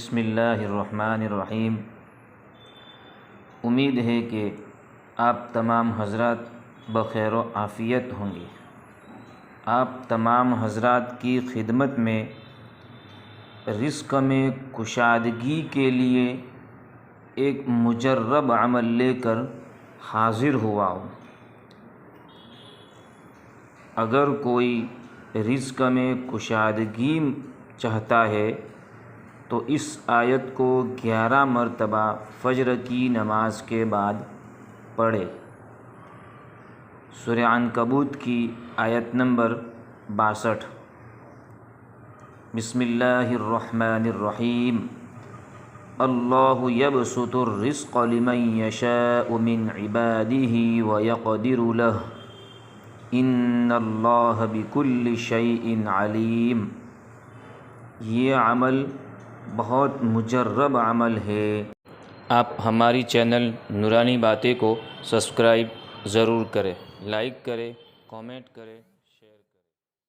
بسم اللہ الرحمن الرحیم۔ امید ہے کہ آپ تمام حضرات بخیر و عافیت ہوں گے۔ آپ تمام حضرات کی خدمت میں رزق میں کشادگی کے لیے ایک مجرب عمل لے کر حاضر ہوا ہوں۔ اگر کوئی رزق میں کشادگی چاہتا ہے تو اس آیت کو 11 مرتبہ فجر کی نماز کے بعد پڑھے۔ سورہ عنکبوت کی آیت نمبر 62۔ بسم اللہ الرحمن الرحیم۔ اللہ یبسط الرزق لمن یشاء من عبادہ ویقدر لہ ان اللہ بکل شیء علیم۔ یہ عمل بہت مجرب عمل ہے۔ آپ ہماری چینل نورانی باتیں کو سبسکرائب ضرور کریں، لائک کریں، کامنٹ کریں۔